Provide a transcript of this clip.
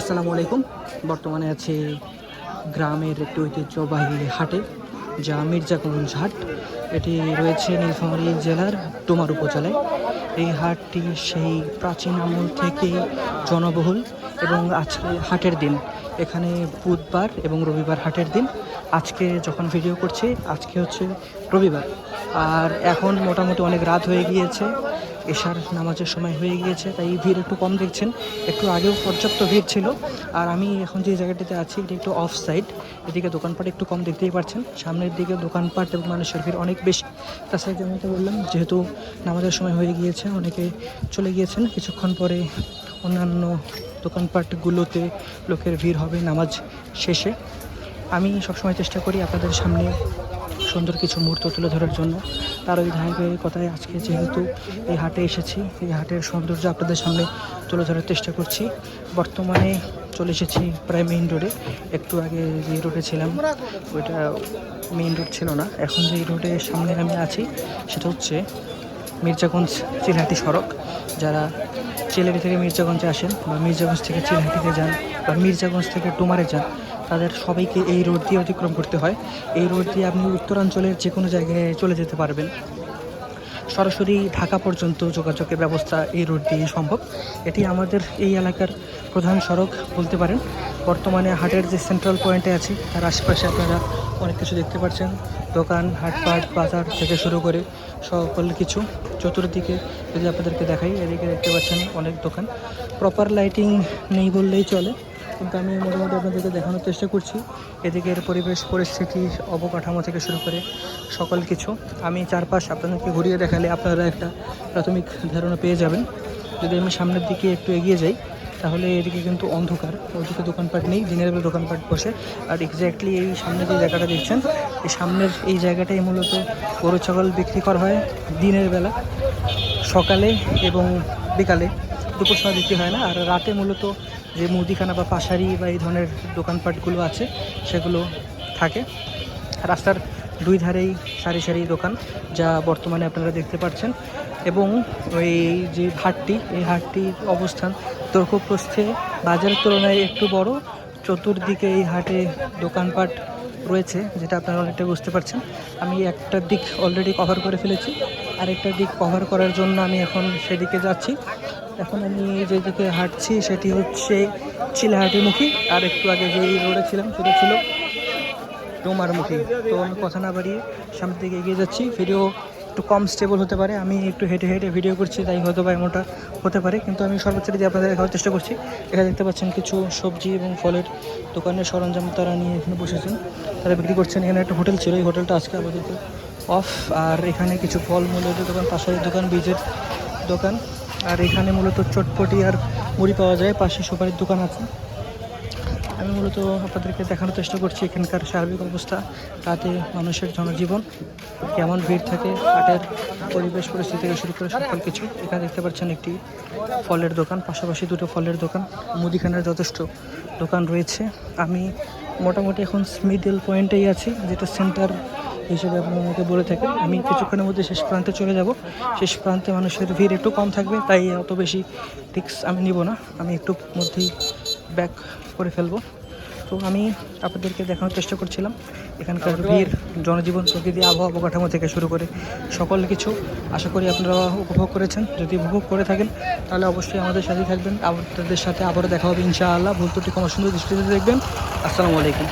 আসসালামু আলাইকুম। বর্তমানে আছি গ্রামের একটি ঐতিহ্যবাহী হাটে, যা মির্জাগঞ্জ হাট। এটি রয়েছে নীলফামারী জেলার ডোমার উপজেলায়। এই হাটটি সেই প্রাচীন আমল থেকেই জনবহুল এবং আজকে হাটের দিন। এখানে বুধবার এবং রবিবার হাটের দিন। আজকে যখন ভিডিও করছি আজকে হচ্ছে রবিবার, আর এখন মোটামুটি অনেক রাত হয়ে গিয়েছে, এশার নামাজের সময় হয়ে গিয়েছে, তাই ভিড় একটু কম দেখছেন। একটু আগেও পর্যাপ্ত ভিড় ছিল। আর আমি এখন যে জায়গাটিতে আছি এটি একটু অফ সাইড, এদিকে দোকানপাট একটু কম দেখতেই পাচ্ছেন। সামনের দিকে দোকানপাট এবং মানুষের ভিড় অনেক বেশি। তাছাড়া যেমন তো বললাম, যেহেতু নামাজের সময় হয়ে গিয়েছে, অনেকে চলে গিয়েছেন। কিছুক্ষণ পরে অন্যান্য দোকানপাটগুলোতে লোকের ভিড় হবে নামাজ শেষে। আমি সবসময় চেষ্টা করি আপনাদের সামনে সুন্দর কিছু মুহূর্ত তুলে ধরার জন্য। তার ওই ধারাবাহিকতায় আজকে যেহেতু এই হাটে এসেছি, এই হাটের সৌন্দর্য আপনাদের সামনে তুলে ধরার চেষ্টা করছি। বর্তমানে চলে এসেছি প্রায় মেইন রোডে। একটু আগে যে রোডে ছিলাম ওইটা মেইন রোড ছিল না। এখন যে রোডের সামনে আমি আছি সেটা হচ্ছে মির্জাগঞ্জ চিলহাটি সড়ক। যারা চিলহাটি থেকে মির্জাগঞ্জে আসেন বা মির্জাগঞ্জ থেকে চিলহাটিতে যান বা মির্জাগঞ্জ থেকে ডোমারে যান, তাদের সবাইকে এই রোড দিয়ে অতিক্রম করতে হয়। এই রোড দিয়ে আপনি উত্তরাঞ্চলের যে কোনো জায়গায় চলে যেতে পারবেন। সরাসরি ঢাকা পর্যন্ত যোগাযোগের ব্যবস্থা এই রোড দিয়ে সম্ভব। এটি আমাদের এই এলাকার প্রধান সড়ক বলতে পারেন। বর্তমানে হাটের যে সেন্ট্রাল পয়েন্টে আছি তার আশেপাশে আপনারা অনেক কিছু দেখতে পাচ্ছেন। দোকান, হাটপাট, বাজার থেকে শুরু করে সকল কিছু। চতুর্দিকে যদি আপনাদেরকে দেখাই, এদিকে দেখতে পাচ্ছেন অনেক দোকান। প্রপার লাইটিং নেই বললেই চলে, কিন্তু আমি মোটামুটি আপনাদেরকে দেখানোর চেষ্টা করছি এদিকের পরিবেশ পরিস্থিতি, অবকাঠামো থেকে শুরু করে সকল কিছু। আমি চারপাশ আপনাদেরকে ঘুরিয়ে দেখালে আপনারা একটা প্রাথমিক ধারণা পেয়ে যাবেন। যদি আমি সামনের দিকে একটু এগিয়ে যাই তাহলে এদিকে কিন্তু অন্ধকার, ওইদিকে দোকানপাট নেই, দিনের বেলা দোকানপাট বসে। আর এক্স্যাক্টলি এই সামনে যে জায়গাটা দেখছেন, এই সামনের এই জায়গাটাই মূলত গরু ছাগল বিক্রি করা হয় দিনের বেলা, সকালে এবং বিকালে। দুপুর সময় বিক্রি হয় না। আর রাতে মূলত যে মুদিখানা বা পাশারি বা এই ধরনের দোকানপাটগুলো আছে সেগুলো থাকে। রাস্তার দুই ধারেই সারি সারি দোকান, যা বর্তমানে আপনারা দেখতে পাচ্ছেন। এবং ওই যে হাটটি, এই হাটটির অবস্থান দৈর্ঘ্যপ্রস্থে বাজারের তুলনায় একটু বড়। চতুর্দিকে এই হাটে দোকানপাট রয়েছে, যেটা আপনারা অনেকটা বুঝতে পারছেন। আমি একটা দিক অলরেডি কভার করে ফেলেছি, আরেকটা দিক কভার করার জন্য আমি এখন সেদিকে যাচ্ছি। এখন আমি যেদিকে হাঁটছি সেটি হচ্ছে চিলাহাটিমুখী, আর একটু আগে যে রোডে ছিলাম সেটা ছিল ডোমারমুখী। তো আমি কথা না বাড়িয়ে সামনের দিকে এগিয়ে যাচ্ছি। ভিডিও একটু কম স্টেবল হতে পারে, আমি একটু হেঁটে হেঁটে ভিডিও করছি, তাই হয়তো বা এমনটা হতে পারে, কিন্তু আমি সর্বোচ্চ দিয়ে আপনাদের দেখার চেষ্টা করছি। এখানে দেখতে পাচ্ছেন কিছু সবজি এবং ফলের দোকানের সরঞ্জাম তারা নিয়ে এখানে বসেছেন, তারা বিক্রি করছেন। এখানে একটা হোটেল ছিল, এই হোটেলটা আজকে আপাতত অফ। আর এখানে কিছু ফলমূলের দোকান, পাশের দোকান, বীজের দোকান। আর এখানে মূলত চটপটি আর মুড়ি পাওয়া যায়, পাশে সুপারির দোকান আছে। আমি মূলত আপনাদেরকে দেখানোর চেষ্টা করছি এখানকার সার্বিক অবস্থা, রাতে মানুষের জনজীবন কেমন ভিড় থাকে, হাটের পরিবেশ পরিস্থিতি থেকে শুরু করে সকল কিছু। এখানে দেখতে পাচ্ছেন একটি ফলের দোকান, পাশাপাশি দুটো ফলের দোকান, মুদিখানার যথেষ্ট দোকান রয়েছে। আমি মোটামুটি এখন মিডল পয়েন্টেই আছি, যেটা সেন্টার হিসেবে আপনার আমাকে বলে থাকেন। আমি কিছুক্ষণের মধ্যে শেষ প্রান্তে চলে যাব। শেষ প্রান্তে মানুষের ভিড় একটু কম থাকবে, তাই অত বেশি রিস্ক আমি নিব না। আমি একটু মধ্যেই ব্যাক করে ফেলবো। তো আমি আপনাদেরকে দেখানোর চেষ্টা করছিলাম এখানকার ভিড়, জনজীবন, প্রকৃতি, আবহাওয়া, অবকাঠামো থেকে শুরু করে সকল কিছু। আশা করি আপনারা উপভোগ করেছেন। যদি উপভোগ করে থাকেন তাহলে অবশ্যই আমাদের সাথেই থাকবেন। আপনাদের সাথে আবারও দেখা হবে ইনশাআল্লাহ। ভুল ত্রুটি ক্ষমা সুন্দর দৃষ্টিতে দেখবেন। আসসালামু আলাইকুম।